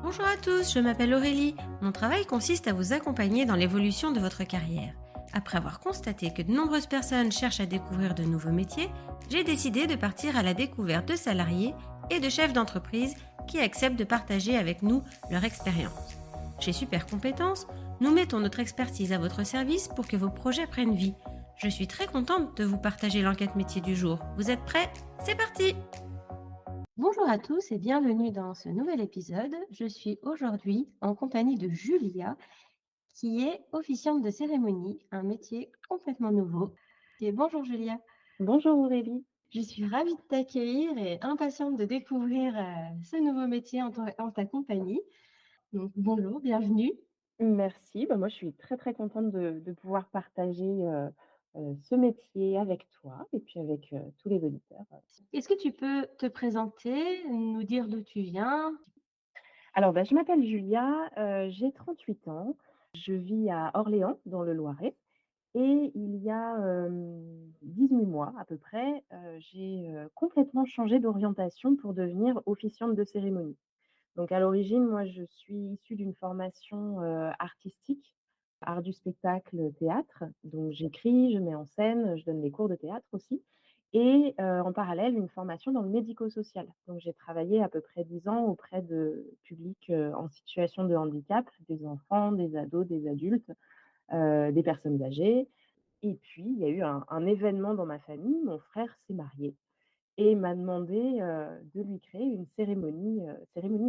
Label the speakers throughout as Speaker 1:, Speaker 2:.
Speaker 1: Bonjour à tous, je m'appelle Aurélie. Mon travail consiste à vous accompagner dans l'évolution de votre carrière. Après avoir constaté que de nombreuses personnes cherchent à découvrir de nouveaux métiers, j'ai décidé de partir à la découverte de salariés et de chefs d'entreprise qui acceptent de partager avec nous leur expérience. Chez Super Compétences, nous mettons notre expertise à votre service pour que vos projets prennent vie. Je suis très contente de vous partager l'enquête métier du jour. Vous êtes prêts? C'est parti! Bonjour à tous et bienvenue dans ce nouvel épisode. Je suis aujourd'hui en compagnie de Julia, qui est officiante de cérémonie, un métier complètement nouveau. Et bonjour Julia,
Speaker 2: Bonjour Aurélie.
Speaker 1: je suis ravie de t'accueillir et impatiente de découvrir ce nouveau métier en ta compagnie. Donc bonjour, bienvenue.
Speaker 2: Merci. Moi, je suis très, très contente de pouvoir partager, ce métier avec toi et puis avec, tous les auditeurs.
Speaker 1: Est-ce que tu peux te présenter, nous dire d'où tu viens?
Speaker 2: Alors, je m'appelle Julia, j'ai 38 ans. Je vis à Orléans, dans le Loiret et il y a, 18 mois à peu près, j'ai, complètement changé d'orientation pour devenir officiante de cérémonie. Donc à l'origine, moi, je suis issue d'une formation, artistique, art du spectacle, théâtre. Donc j'écris, je mets en scène, je donne des cours de théâtre aussi et en parallèle, une formation dans le médico-social. Donc j'ai travaillé à peu près 10 ans auprès de publics, en situation de handicap, des enfants, des ados, des adultes, des personnes âgées et puis il y a eu un événement dans ma famille, mon frère s'est marié et m'a demandé, de lui créer une cérémonie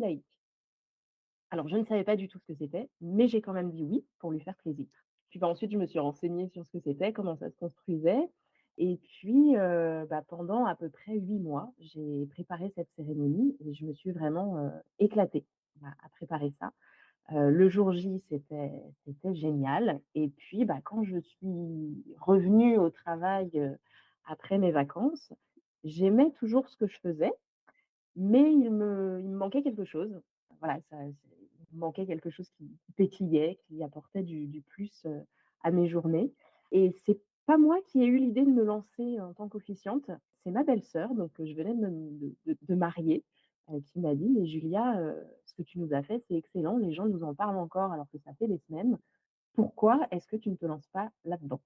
Speaker 2: laïque. Alors, je ne savais pas du tout ce que c'était, mais j'ai quand même dit oui pour lui faire plaisir. Puis, ensuite, je me suis renseignée sur ce que c'était, comment ça se construisait et puis, pendant à peu près 8 mois, j'ai préparé cette cérémonie et je me suis vraiment, éclatée à préparer ça. Le jour J, c'était génial et puis, quand je suis revenue au travail, après mes vacances, j'aimais toujours ce que je faisais, mais il me manquait quelque chose. Voilà, il me manquait quelque chose qui pétillait, qui apportait du plus, à mes journées et c'est pas moi qui ai eu l'idée de me lancer en tant qu'officiante, c'est ma belle-sœur, donc je venais de marier, qui m'a dit: «Mais Julia, ce que tu nous as fait, c'est excellent, les gens nous en parlent encore alors que ça fait des semaines. Pourquoi est-ce que tu ne te lances pas là-dedans?»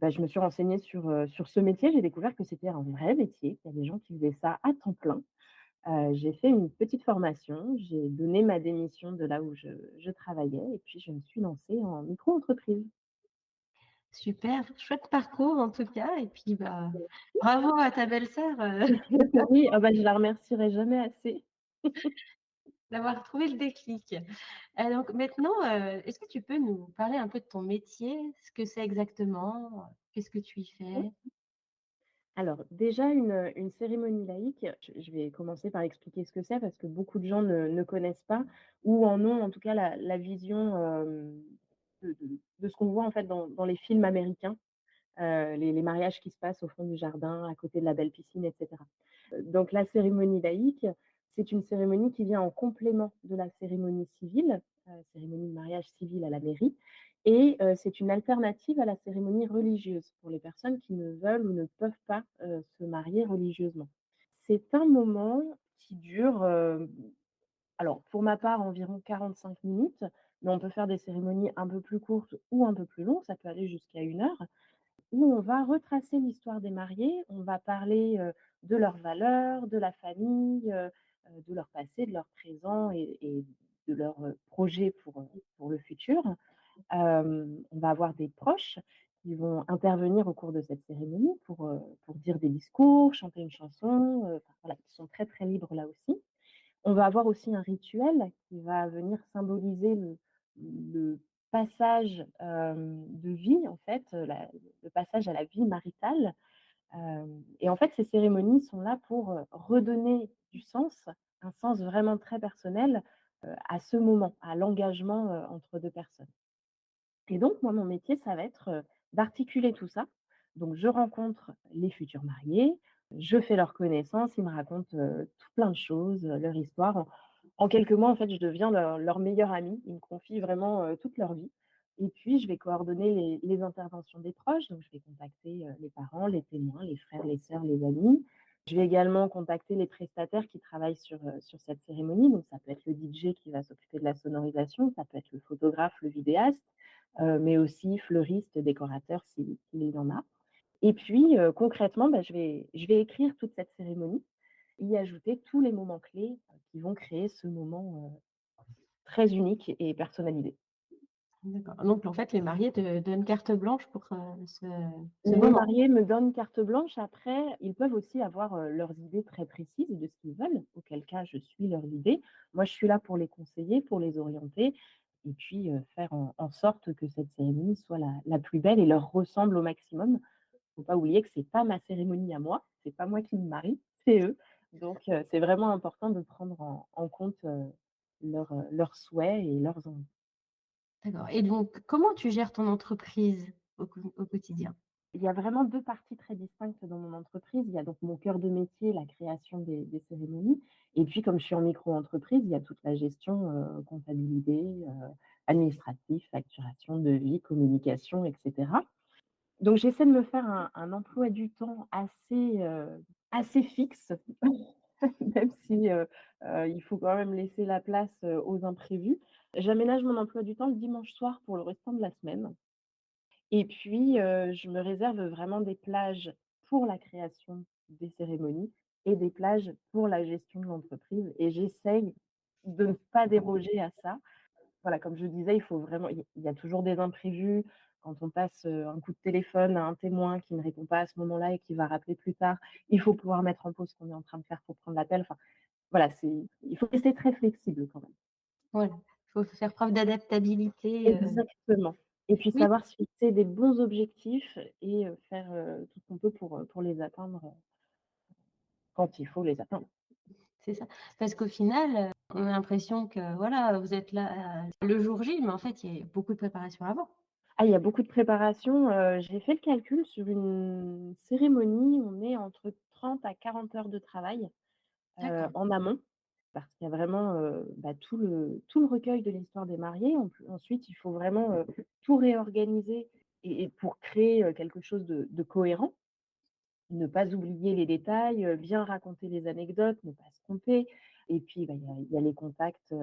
Speaker 2: Je me suis renseignée sur ce métier, j'ai découvert que c'était un vrai métier, qu'il y a des gens qui faisaient ça à temps plein. J'ai fait une petite formation, j'ai donné ma démission de là où je travaillais et puis je me suis lancée en micro-entreprise.
Speaker 1: Super, chouette parcours en tout cas, et puis bravo à ta belle-sœur.
Speaker 2: Oui, je la remercierai jamais assez.
Speaker 1: D'avoir trouvé le déclic. Donc maintenant, est-ce que tu peux nous parler un peu de ton métier? Ce que c'est exactement? Qu'est-ce que tu y
Speaker 2: Oui.
Speaker 1: fais?
Speaker 2: Alors déjà une cérémonie laïque, je vais commencer par expliquer ce que c'est parce que beaucoup de gens ne connaissent pas ou en ont en tout cas la vision, de ce qu'on voit en fait dans les films américains, les mariages qui se passent au fond du jardin, à côté de la belle piscine et cetera. Donc la cérémonie laïque, c'est une cérémonie qui vient en complément de la cérémonie civile, cérémonie de mariage civil à la mairie et c'est une alternative à la cérémonie religieuse pour les personnes qui ne veulent ou ne peuvent pas, se marier religieusement. C'est un moment qui dure, alors pour ma part environ 45 minutes, mais on peut faire des cérémonies un peu plus courtes ou un peu plus longues, ça peut aller jusqu'à 1 heure où on va retracer l'histoire des mariés, on va parler, de leurs valeurs, de la famille, de leur passé, de leur présent et de leurs, projets pour le futur. On va avoir des proches qui vont intervenir au cours de cette cérémonie pour dire des discours, chanter une chanson, enfin voilà, ils sont très, très libres là aussi. On va avoir aussi un rituel qui va venir symboliser le passage, de vie en fait, le passage à la vie maritale, et en fait ces cérémonies sont là pour, redonner du sens, un sens vraiment très personnel, à ce moment, à l'engagement, entre 2 personnes. Et donc moi, mon métier, ça va être, d'articuler tout ça. Donc je rencontre les futurs mariés, je fais leur connaissance, ils me racontent, tout plein de choses, leur histoire. En quelques mois, en fait, je deviens leur meilleure amie. Ils me confient vraiment, toute leur vie et puis je vais coordonner les interventions des proches. Donc je vais contacter, les parents, les témoins, les frères, les sœurs, les amis. Je vais également contacter les prestataires qui travaillent sur cette cérémonie, donc ça peut être le DJ qui va s'occuper de la sonorisation, ça peut être le photographe, le vidéaste, mais aussi fleuriste, décorateur s'il y en a. Et puis, concrètement, bah, je vais écrire toute cette cérémonie, y ajouter tous les moments clés, qui vont créer ce moment, très unique et personnalisé.
Speaker 3: D'accord. Donc en fait, les mariés te donnent carte blanche pour, ce
Speaker 2: Les
Speaker 3: moment?
Speaker 2: mariés me donnent carte blanche. Après, ils peuvent aussi avoir, leurs idées très précises de ce qu'ils veulent, auquel cas je suis leurs idées. Moi, je suis là pour les conseiller, pour les orienter et puis, faire en sorte que cette cérémonie soit la plus belle et leur ressemble au maximum. Faut pas oublier que c'est pas ma cérémonie à moi, c'est pas moi qui me marie, c'est eux. Donc, c'est vraiment important de prendre en compte, leurs souhaits et leurs envies.
Speaker 3: D'accord et donc comment tu gères ton entreprise au quotidien?
Speaker 2: Il y a vraiment 2 parties très distinctes dans mon entreprise. Il y a donc mon cœur de métier, la création des cérémonies et puis comme je suis en micro-entreprise, il y a toute la gestion, comptabilité, administratif, facturation, devis, communication et cetera. Donc j'essaie de me faire un emploi du temps assez fixe, même si, il faut quand même laisser la place, aux imprévus. J'aménage mon emploi du temps le dimanche soir pour le restant de la semaine et puis, je me réserve vraiment des plages pour la création des cérémonies et des plages pour la gestion de l'entreprise et j'essaye de ne pas déroger à ça. Voilà, comme je disais, il faut vraiment il y a toujours des imprévus. Quand on passe, un coup de téléphone à un témoin qui ne répond pas à ce moment-là et qui va rappeler plus tard, il faut pouvoir mettre en pause ce qu'on est en train de faire pour prendre l'appel. Enfin, voilà, il faut rester très flexible quand même.
Speaker 3: Voilà, faut faire preuve d'adaptabilité,
Speaker 2: Exactement et puis
Speaker 3: oui,
Speaker 2: savoir se fixer des bons objectifs et faire, tout ce qu'on peut pour les atteindre, quand il faut les atteindre.
Speaker 3: c'est ça. Parce qu'au final, on a l'impression que voilà, vous êtes là, le jour J, mais en fait, il y a beaucoup de préparation avant.
Speaker 2: Ah, il y a beaucoup de préparation, j'ai fait le calcul sur une cérémonie, on est entre 30 à 40 heures de travail.
Speaker 3: D'accord.
Speaker 2: En amont, parce qu'il y a vraiment, bah, tout le recueil de l'histoire des mariés. Ensuite, il faut vraiment, tout réorganiser et pour créer, quelque chose de cohérent. Ne pas oublier les détails, bien raconter les anecdotes, ne pas se tromper et puis, bah, il y a les contacts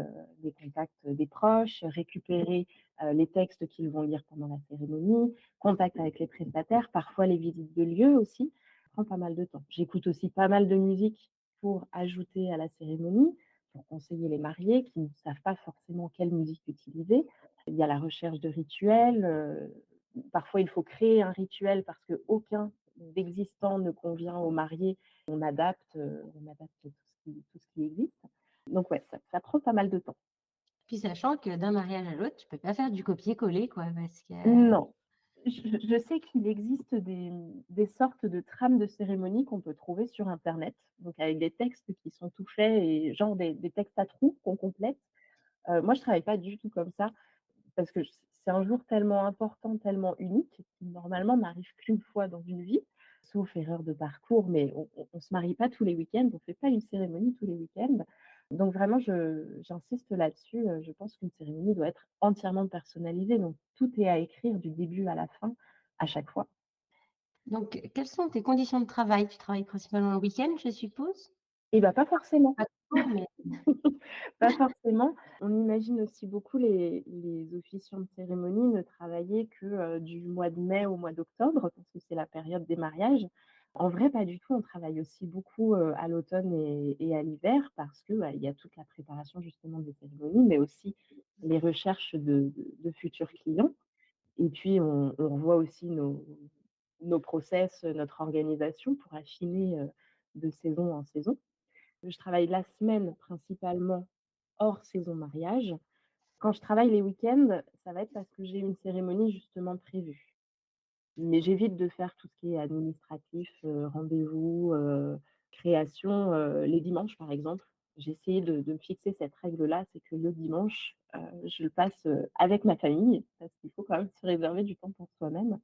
Speaker 2: des proches, récupérer, les textes qu'ils vont lire pendant la cérémonie, contact avec les prestataires, parfois les visites de lieux aussi, ça prend pas mal de temps. J'écoute aussi pas mal de musique pour ajouter à la cérémonie, pour conseiller les mariés qui ne savent pas forcément quelle musique utiliser. Il y a la recherche de rituels, parfois il faut créer un rituel parce qu'aucun d'existant ne convient aux mariés, on adapte tout ce qui existe. Donc ouais, ça prend pas mal de temps.
Speaker 3: Puis sachant que d'un mariage à l'autre, tu peux pas faire du copier-coller quoi, parce que
Speaker 2: Non, je sais qu'il existe des sortes de trames de cérémonie qu'on peut trouver sur internet, donc avec des textes qui sont tout faits et genre des textes à trous qu'on complète. Moi je travaille pas du tout comme ça. Parce que c'est un jour tellement important, tellement unique, qui normalement n'arrive qu'une fois dans une vie, sauf erreur de parcours, mais on se marie pas tous les week-ends, on fait pas une cérémonie tous les week-ends. Donc vraiment j'insiste là-dessus, je pense qu'une cérémonie doit être entièrement personnalisée, donc tout est à écrire du début à la fin, à chaque fois.
Speaker 3: donc quelles sont tes conditions de travail? Tu travailles principalement le week-end, je suppose?
Speaker 2: Et bah, pas forcément.
Speaker 3: Pas toujours, mais
Speaker 2: Pas forcément. On imagine aussi beaucoup les officiants de cérémonie ne travailler que, du mois de mai au mois d'octobre, parce que c'est la période des mariages. En vrai, pas du tout, on travaille aussi beaucoup, à l'automne et à l'hiver parce que, bah, il y a toute la préparation justement des cérémonies, mais aussi les recherches de futurs clients et puis on revoit aussi nos process, notre organisation pour affiner, de saison en saison. Je travaille la semaine principalement hors saison mariage. Quand je travaille les week-ends, ça va être parce que j'ai une cérémonie justement prévue. Mais j'évite de faire tout ce qui est administratif, rendez-vous, création, les dimanches par exemple. J'ai essayé de me fixer cette règle-là, c'est que le dimanche, je le passe, avec ma famille, parce qu'il faut quand même se réserver du temps pour soi-même.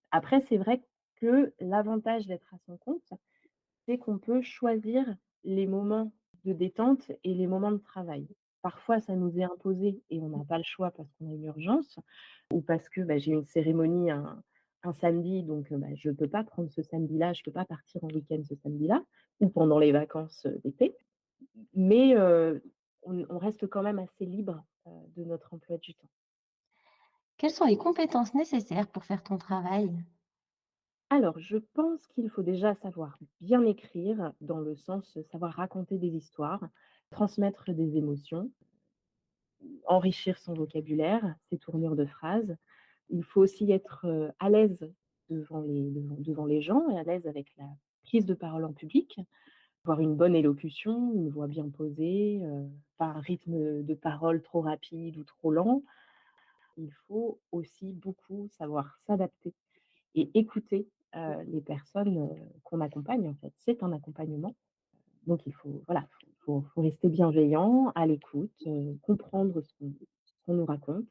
Speaker 2: Après, c'est vrai que l'avantage d'être à son compte, c'est qu'on peut choisir les moments de détente et les moments de travail. Parfois, ça nous est imposé et on n'a pas le choix parce qu'on a une urgence ou parce que, bah, j'ai une cérémonie un samedi, donc bah, je ne peux pas prendre ce samedi-là, je ne peux pas partir en week-end ce samedi-là ou pendant les vacances, d'été. Mais on reste quand même assez libre, de notre emploi du temps.
Speaker 3: Quelles sont les compétences nécessaires pour faire ton travail?
Speaker 2: Alors, je pense qu'il faut déjà savoir bien écrire, dans le sens, savoir raconter des histoires, transmettre des émotions, enrichir son vocabulaire, ses tournures de phrases. Il faut aussi être, à l'aise devant les gens et à l'aise avec la prise de parole en public, avoir une bonne élocution, une voix bien posée, pas un rythme de parole trop rapide ou trop lent. Il faut aussi beaucoup savoir s'adapter et écouter, les personnes, qu'on accompagne, en fait. C'est un accompagnement, donc il faut voilà, faut rester bienveillant, à l'écoute, comprendre ce qu'on nous raconte,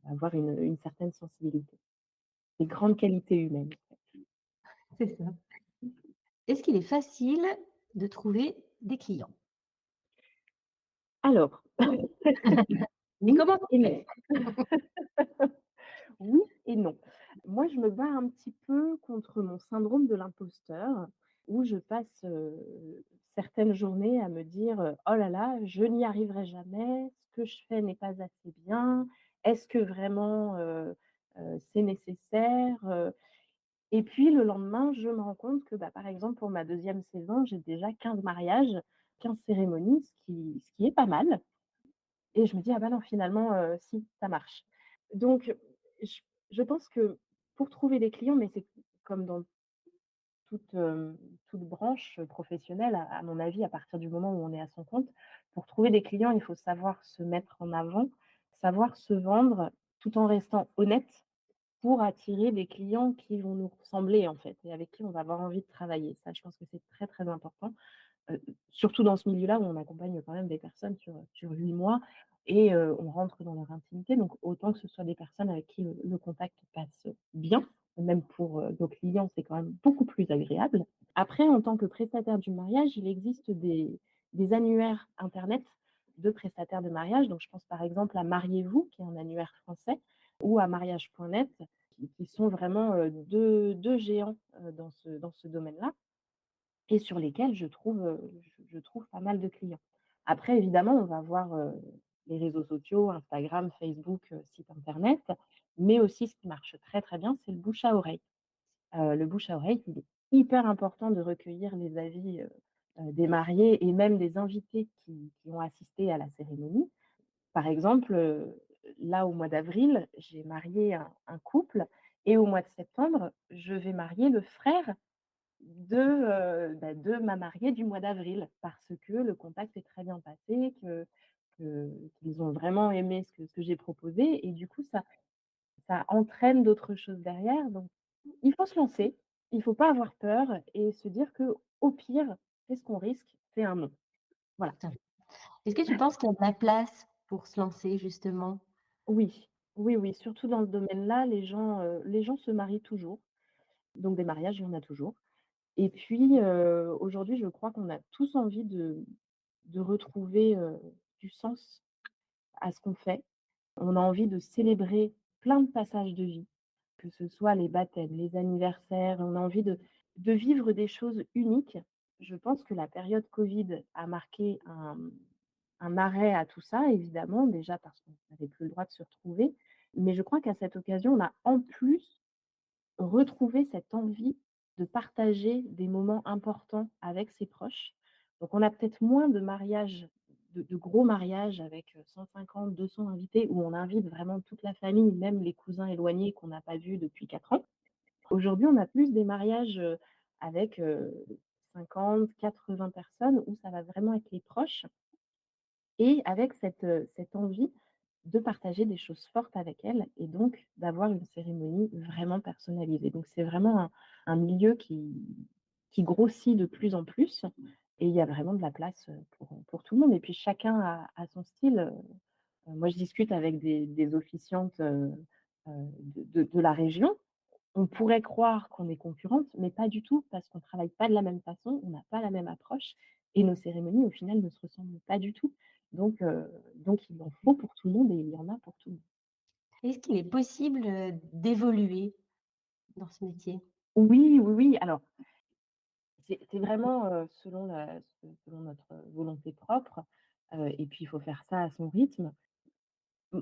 Speaker 2: avoir une certaine sensibilité. Des grandes qualités humaines.
Speaker 3: C'est ça. Est-ce qu'il est facile de trouver des clients?
Speaker 2: Alors,
Speaker 3: Et
Speaker 2: oui
Speaker 3: comment
Speaker 2: et
Speaker 3: tu
Speaker 2: non.
Speaker 3: fais?
Speaker 2: Oui et non. Moi, je me bats un petit peu contre mon syndrome de l'imposteur, où je passe, certaines journées à me dire, «Oh là là, je n'y arriverai jamais, ce que je fais n'est pas assez bien. Est-ce que vraiment, c'est nécessaire?» Et puis le lendemain, je me rends compte que, bah, par exemple, pour ma deuxième saison, j'ai déjà 15 mariages, 15 cérémonies, ce qui est pas mal. Et je me dis: «Ah bah non, finalement, si, ça marche». Donc je je pense que pour trouver des clients, mais c'est comme dans toute, toute branche professionnelle, à mon avis, à partir du moment où on est à son compte, pour trouver des clients, il faut savoir se mettre en avant, savoir se vendre tout en restant honnête pour attirer des clients qui vont nous ressembler, en fait, et avec qui on va avoir envie de travailler. Ça, je pense que c'est très, très important. Surtout dans ce milieu-là où on accompagne quand même des personnes sur 8 mois et on rentre dans leur intimité, donc autant que ce soit des personnes avec qui le contact passe bien. Même pour, nos clients, c'est quand même beaucoup plus agréable. Après, en tant que prestataire du mariage, il existe des annuaires internet de prestataires de mariage. Donc je pense par exemple à Mariez-vous, qui est un annuaire français, ou à mariage.net, qui sont vraiment, 2 géants, dans ce domaine-là et sur lesquels je trouve pas mal de clients. Après évidemment, on va voir, les réseaux sociaux, Instagram, Facebook, site internet, mais aussi ce qui marche très, très bien, c'est le bouche à oreille. Le bouche à oreille, il est hyper important de recueillir les avis, des mariés et même des invités qui ont assisté à la cérémonie. Par exemple, là, au mois d'avril, j'ai marié un couple et au mois de septembre, je vais marier le frère de ma mariée du mois d'avril, parce que le contact s'est très bien passé, qu'ils ont vraiment aimé ce que j'ai proposé et du coup ça entraîne d'autres choses derrière, donc il faut se lancer, il faut pas avoir peur et se dire qu'au pire, qu'est-ce qu'on risque? C'est un non. Voilà.
Speaker 3: Est-ce que tu penses qu'il y a de la place pour se lancer justement?
Speaker 2: Oui, oui, oui, surtout dans ce domaine-là, les gens se marient toujours, donc des mariages, il y en a toujours. Et puis, aujourd'hui, je crois qu'on a tous envie de retrouver, du sens à ce qu'on fait. On a envie de célébrer plein de passages de vie, que ce soit les baptêmes, les anniversaires, on a envie de vivre des choses uniques. Je pense que la période covid a marqué un arrêt à tout ça, évidemment, déjà parce qu'on n'avait plus le droit de se retrouver, mais je crois qu'à cette occasion, on a en plus retrouver cette envie de partager des moments importants avec ses proches. Donc on a peut-être moins de mariages, de gros mariages avec, 150-200 invités où on invite vraiment toute la famille, même les cousins éloignés qu'on n'a pas vus depuis 4 ans. Aujourd'hui, on a plus des mariages, avec, 50-80 personnes où ça va vraiment être les proches et avec cette envie de partager des choses fortes avec elle et donc d'avoir une cérémonie vraiment personnalisée. Donc c'est vraiment un milieu qui grossit de plus en plus et il y a vraiment de la place, pour tout le monde et puis chacun a son style, moi je discute avec des officiantes, de la région. On pourrait croire qu'on est concurrentes, mais pas du tout parce qu'on travaille pas de la même façon, on n'a pas la même approche et nos cérémonies au final ne se ressemblent pas du tout. Donc il en faut pour tout le monde et il y en a pour tout le monde.
Speaker 3: Est-ce qu'il est possible, d'évoluer? dans ce métier?
Speaker 2: Oui, oui, oui, alors c'est vraiment, selon notre volonté propre, et puis il faut faire ça à son rythme.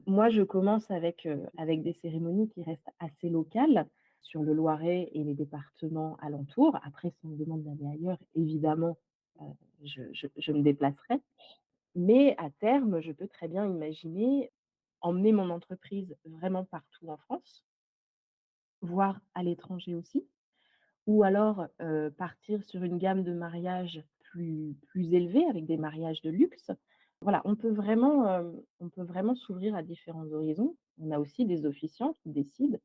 Speaker 2: Moi, je commence avec des cérémonies qui restent assez locales sur le Loiret et les départements alentours. Après, si on me demande d'aller ailleurs, évidemment, heu, je me déplacerai. Mais à terme, je peux très bien imaginer emmener mon entreprise vraiment partout en France, voire à l'étranger aussi. Ou alors, partir sur une gamme de mariages plus élevée avec des mariages de luxe. Voilà, on peut vraiment s'ouvrir à différents horizons. On a aussi des officiants qui décident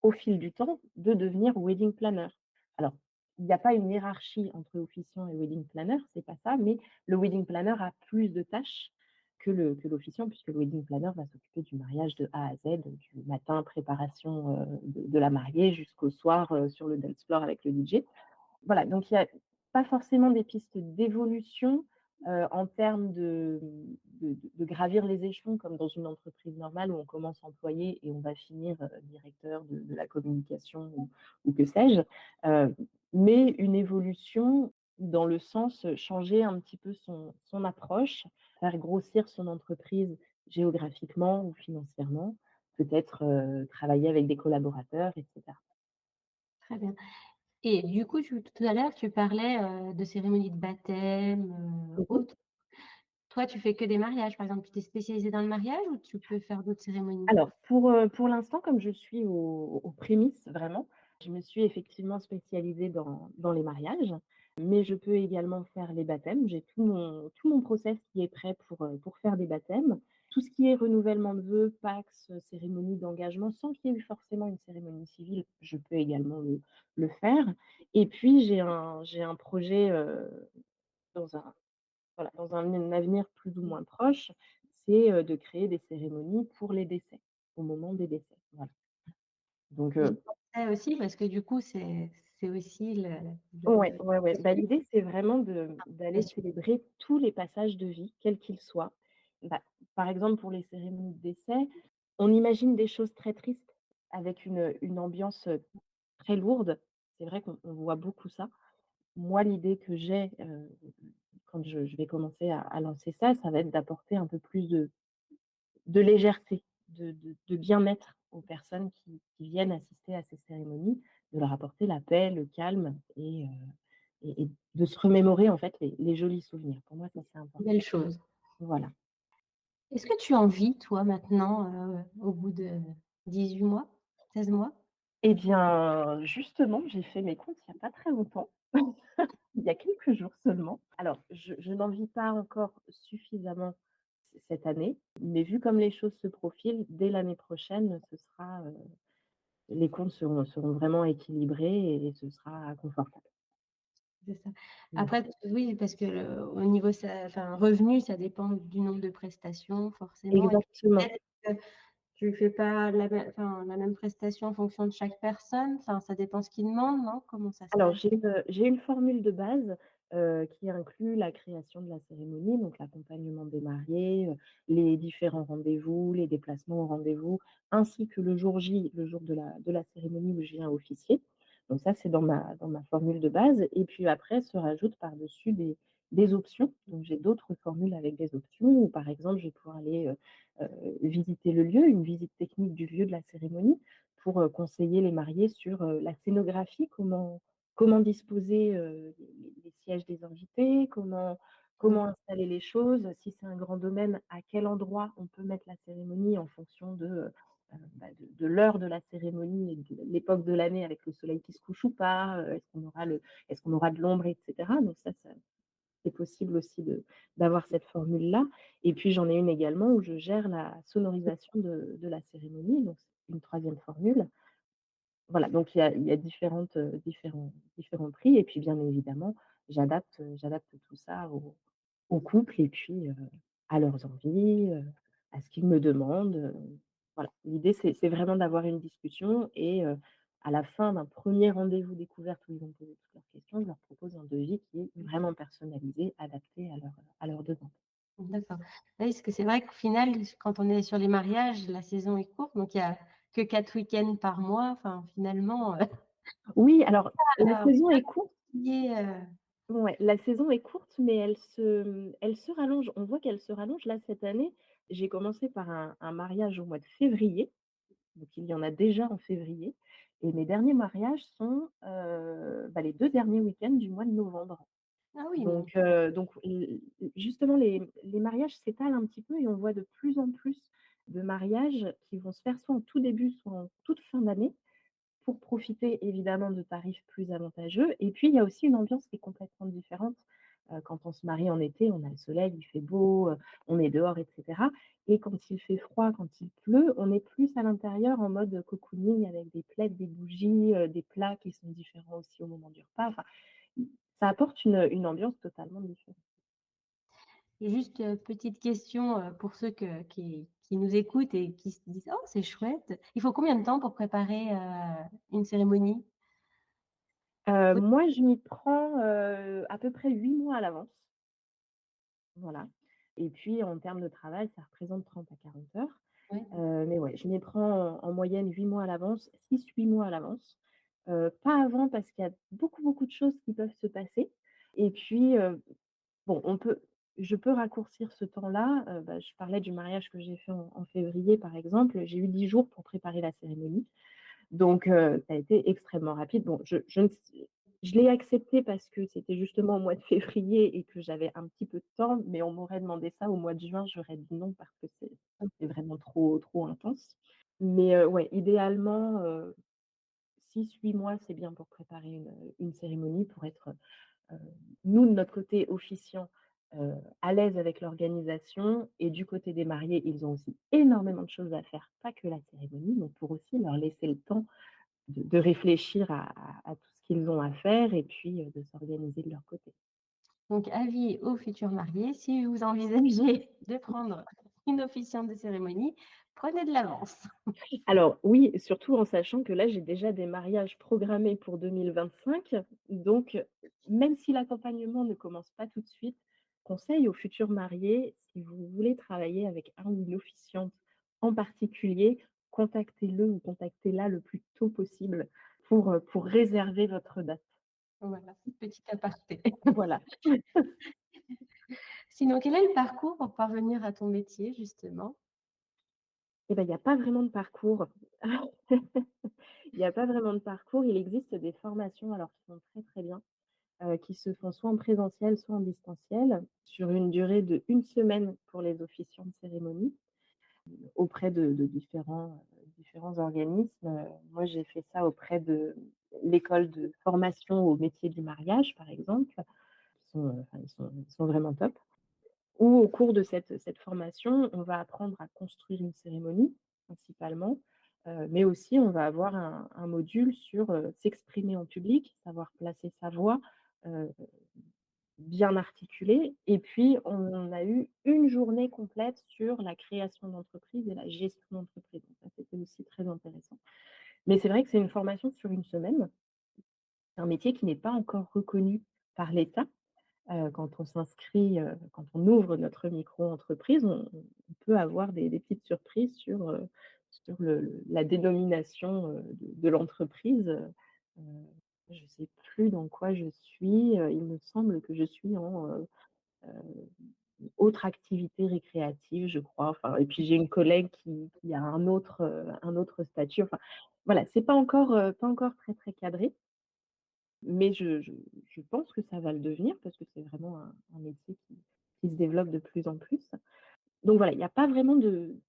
Speaker 2: au fil du temps, de devenir wedding planner. Alors, il n'y a pas une hiérarchie entre officiant et wedding planner, c'est pas ça, mais le wedding planner a plus de tâches que l'officiant, puisque le wedding planner va s'occuper du mariage de A à Z, du matin préparation, de la mariée jusqu'au soir, sur le dance floor avec le DJ. Voilà, donc il y a pas forcément des pistes d'évolution, en termes de gravir les échelons comme dans une entreprise normale où on commence employé et on va finir, directeur de la communication ou que sais-je. Mais une évolution dans le sens, changer un petit peu son approche, faire grossir son entreprise géographiquement ou financièrement, peut-être, travailler avec des collaborateurs et cetera.
Speaker 3: Très bien. Et du coup, tout à l'heure, tu parlais, de cérémonies de baptême,
Speaker 2: Mmh.
Speaker 3: autres. Toi, tu fais que des mariages, par exemple? Tu t'es spécialisée dans le mariage ou tu peux faire d'autres cérémonies?
Speaker 2: Alors pour l'instant, comme je suis aux prémices vraiment, je me suis effectivement spécialisée dans les mariages, mais je peux également faire les baptêmes. J'ai tout mon process qui est prêt pour faire des baptêmes. Tout ce qui est renouvellement de vœux, PACS, cérémonie d'engagement, sans qu'il y ait eu forcément une cérémonie civile, je peux également le faire. Et puis j'ai un projet, dans un dans un avenir plus ou moins proche, c'est, de créer des cérémonies pour les décès, au moment des décès, voilà. Donc,
Speaker 3: Et pour ça aussi, parce que du coup, c'est aussi
Speaker 2: ouais,
Speaker 3: le
Speaker 2: ouais, ouais. Bah,
Speaker 3: suivi,
Speaker 2: l'idée, c'est vraiment
Speaker 3: la
Speaker 2: d'aller
Speaker 3: suite.
Speaker 2: célébrer tous les passages de vie, quels qu'ils soient. Bah, par exemple, pour les cérémonies de décès, on imagine des choses très tristes avec une ambiance, très lourde. C'est vrai qu'on voit beaucoup ça. Moi, l'idée que j'ai, quand je vais commencer à lancer ça, ça va être d'apporter un peu plus de légèreté, de bien-être aux personnes qui viennent assister à ces cérémonies, de leur apporter la paix, le calme et de se remémorer en fait les jolis souvenirs. Pour moi, ça c'est important.
Speaker 3: Belle chose.
Speaker 2: Voilà.
Speaker 3: Est-ce que tu en vis, toi, maintenant, au bout de 18 mois, 16 mois?
Speaker 2: Eh bien, justement, j'ai fait mes comptes il y a pas très longtemps, il y a quelques jours seulement. Alors, je n'en vis pas encore suffisamment cette année, mais vu comme les choses se profilent, dès l'année prochaine, ce sera, les comptes seront vraiment équilibrés et ce sera confortable.
Speaker 3: C'est ça.
Speaker 2: Voilà.
Speaker 3: Après, oui, parce que au niveau revenu, ça dépend du nombre de prestations forcément et puis
Speaker 2: Exactement.
Speaker 3: peut-être que tu fais pas la même prestation en fonction de chaque personne? Enfin, ça dépend ce qu'ils demandent, non? Comment ça se
Speaker 2: Alors
Speaker 3: passe?
Speaker 2: j'ai une formule de base, qui inclut la création de la cérémonie, donc l'accompagnement des mariés, les différents rendez-vous, les déplacements au rendez-vous, ainsi que le jour J, le jour de la cérémonie où je viens officier. Donc ça, c'est dans ma formule de base et puis après se rajoutent par-dessus des options. Donc j'ai d'autres formules avec des options où, par exemple, je vais pouvoir aller, visiter le lieu, une visite technique du lieu de la cérémonie pour, conseiller les mariés sur, la scénographie, comment disposer, les sièges des invités? Comment
Speaker 3: Mmh.
Speaker 2: installer les choses? Si c'est un grand domaine, à quel endroit on peut mettre la cérémonie en fonction de l'heure de la cérémonie et de l'époque de l'année avec le soleil qui se couche ou pas? Est-ce qu'on aura de l'ombre et cetera? Donc ça c'est possible aussi d'avoir cette formule-là et puis j'en ai une également où je gère la sonorisation de la cérémonie, donc c'est une troisième formule. Voilà, donc il y a différents prix et puis bien évidemment, j'adapte tout ça au couple et puis, à leurs envies, à ce qu'ils me demandent, voilà. L'idée c'est vraiment d'avoir une discussion et à la fin d'un premier rendez-vous découverte où ils vont poser toutes leurs questions, je leur propose un devis qui est vraiment personnalisé, adapté à leurs demandes.
Speaker 3: D'accord. Oui, parce que c'est vrai qu'au final, quand on est sur les mariages, la saison est courte, donc il y a que 4 week-ends par mois. Enfin, finalement,
Speaker 2: Oui, alors la
Speaker 3: on
Speaker 2: saison
Speaker 3: peut
Speaker 2: est
Speaker 3: pas
Speaker 2: courte.
Speaker 3: concilier,
Speaker 2: Ouais, la saison est courte, mais elle se rallonge. On voit qu'elle se rallonge. Là, cette année, j'ai commencé par un mariage au mois de février, donc il y en a déjà en février et mes derniers mariages sont, bah, les 2 derniers week-ends du mois de novembre.
Speaker 3: ah oui, donc
Speaker 2: Donc justement les mariages s'étalent un petit peu et on voit de plus en plus de mariages qui vont se faire soit en tout début, soit en toute fin d'année pour profiter évidemment de tarifs plus avantageux et puis il y a aussi une ambiance qui est complètement différente. Quand on se marie en été, on a le soleil, il fait beau, on est dehors et cetera et quand il fait froid, quand il pleut, on est plus à l'intérieur en mode cocooning avec des plaids, des bougies, des plats qui sont différents aussi au moment du repas. Enfin, ça apporte une ambiance totalement différente.
Speaker 3: juste, petite question, pour ceux qui nous écoutent et qui se disent: «Oh, c'est chouette». Il faut combien de temps pour préparer, une cérémonie? Oui,
Speaker 2: Moi, je m'y prends, à peu près 8 mois à l'avance, voilà et puis en termes de travail, ça représente 30 à 40 heures.
Speaker 3: ouais.
Speaker 2: Mais ouais, je m'y prends en moyenne 8 mois à l'avance, 6-8 mois à l'avance. Pas avant parce qu'il y a beaucoup, beaucoup de choses qui peuvent se passer et puis, bon, je peux raccourcir ce temps-là, bah, je parlais du mariage que j'ai fait en février, par exemple. J'ai eu 10 jours pour préparer la cérémonie. Donc, ça a été extrêmement rapide. Bon, je l'ai accepté parce que c'était justement au mois de février et que j'avais un petit peu de temps, mais on m'aurait demandé ça au mois de juin, j'aurais dit non parce que c'est vraiment trop trop intense. Mais, ouais, idéalement, 6-8 mois, c'est bien pour préparer une cérémonie, pour être, heu, nous, de notre côté officiant, à l'aise avec l'organisation et du côté des mariés, ils ont aussi énormément de choses à faire, pas que la cérémonie, donc pour aussi leur laisser le temps de réfléchir à tout ce qu'ils ont à faire et puis, de s'organiser de leur côté.
Speaker 3: Donc avis aux futurs mariés, si vous envisagez de prendre une officiante de cérémonie, prenez de l'avance.
Speaker 2: Alors oui, surtout en sachant que là, j'ai déjà des mariages programmés pour 2025, donc même si l'accompagnement ne commence pas tout de suite, conseil aux futurs mariés, si vous voulez travailler avec un ou une officiante en particulier, contactez-le ou contactez-la le plus tôt possible pour réserver votre date.
Speaker 3: Voilà, petit aparté.
Speaker 2: Voilà.
Speaker 3: Sinon, quel est le parcours pour parvenir à ton métier, justement?
Speaker 2: Et ben, il y a pas vraiment de parcours. Il y a pas vraiment de parcours. Il existe des formations, alors qui sont très, très bien, qui se font soit en présentiel, soit en distanciel, sur une durée de 1 semaine pour les officiants de cérémonie, auprès de différents organismes. Moi, j'ai fait ça auprès de l'école de formation au métier du mariage, par exemple, qui sont, enfin, ils sont vraiment top. Où au cours de cette formation, on va apprendre à construire une cérémonie principalement, mais aussi on va avoir un module sur, s'exprimer en public, savoir placer sa voix, heu, bien articulée et puis on a eu une journée complète sur la création d'entreprise et la gestion d'entreprise. Donc ça, c'était aussi très intéressant. Mais c'est vrai que c'est une formation sur 1 semaine. C'est un métier qui n'est pas encore reconnu par l'État. Quand on s'inscrit, quand on ouvre notre micro-entreprise, on peut avoir des petites surprises sur la dénomination, de l'entreprise. Je ne sais plus dans quoi je suis, il me semble que je suis en, autre activité récréative, je crois, enfin et puis j'ai une collègue qui a un autre statut, enfin voilà, c'est pas encore très, très cadré. Mais je pense que ça va le devenir parce que c'est vraiment un métier qui se développe de plus en plus. Donc voilà, il n'y a pas vraiment de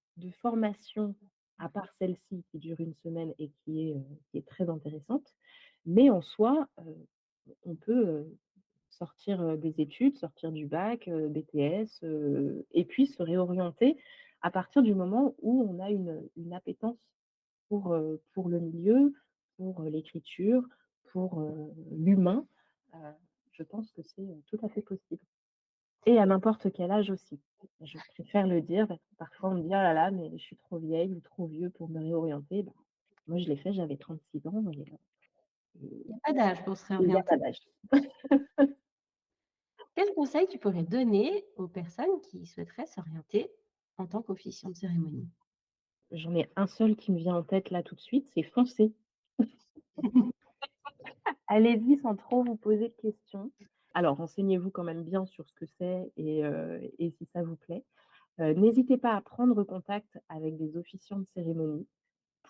Speaker 2: formation à part celle-ci qui dure 1 semaine et qui est très intéressante. Mais en soi, on peut, sortir, des études, sortir du bac, BTS, et puis se réorienter à partir du moment où on a une appétence pour le milieu, pour, l'écriture, pour, l'humain, heu, je pense que c'est, tout à fait possible et à n'importe quel âge aussi. Je préfère le dire parce que parfois on me dit: «Oh là là, mais je suis trop vieille ou trop vieux pour me réorienter». Bah, moi je l'ai fait, j'avais 36 ans et
Speaker 3: Il n'y a pas d'âge pour se
Speaker 2: il y a pas
Speaker 3: réorienter.
Speaker 2: d'âge.
Speaker 3: Quel conseil tu pourrais donner aux personnes qui souhaiteraient s'orienter en tant qu'officiant de cérémonie?
Speaker 2: J'en ai un seul qui me vient en tête là tout de suite, c'est foncer. Allez-y sans trop vous poser de questions. Alors renseignez-vous quand même bien sur ce que c'est et si ça vous plaît. N'hésitez pas à prendre contact avec des officiants de cérémonie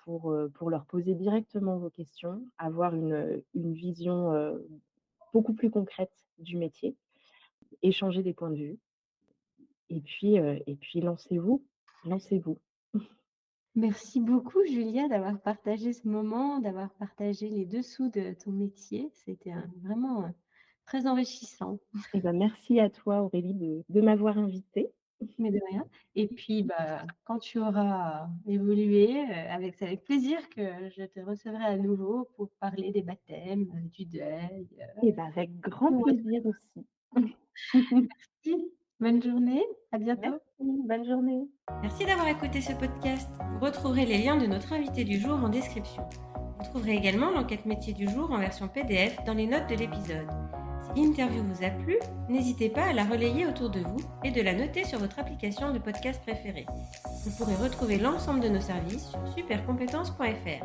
Speaker 2: pour leur poser directement vos questions, avoir une vision, beaucoup plus concrète du métier, échanger des points de vue et puis lancez-vous, lancez-vous.
Speaker 3: Merci beaucoup Julia d'avoir partagé ce moment, d'avoir partagé les dessous de ton métier. C'était vraiment très enrichissant,
Speaker 2: Et ben, merci à toi Aurélie de m'avoir invitée.
Speaker 3: mais de rien. Et puis, bah, quand tu auras évolué, c'est avec plaisir que je te recevrai à nouveau pour parler des baptêmes, du deuil.
Speaker 2: Et ben, avec grand
Speaker 3: Ou autre.
Speaker 2: plaisir aussi.
Speaker 3: Merci. Bonne journée, à
Speaker 2: Merci,
Speaker 3: bientôt.
Speaker 2: bonne journée.
Speaker 1: Merci d'avoir écouté ce podcast. Vous retrouverez les liens de notre invité du jour en description. Vous trouverez également l'enquête métier du jour en version PDF dans les notes de l'épisode. Si l'interview vous a plu, n'hésitez pas à la relayer autour de vous et de la noter sur votre application de podcast préférée. Vous pourrez retrouver l'ensemble de nos services sur supercompétences.fr. Si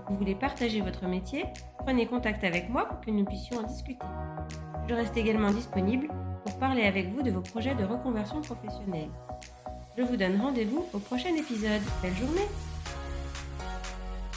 Speaker 1: vous voulez partager votre métier, prenez contact avec moi pour que nous puissions en discuter. Je reste également disponible pour parler avec vous de vos projets de reconversion professionnelle. Je vous donne rendez-vous au prochain épisode. Belle journée!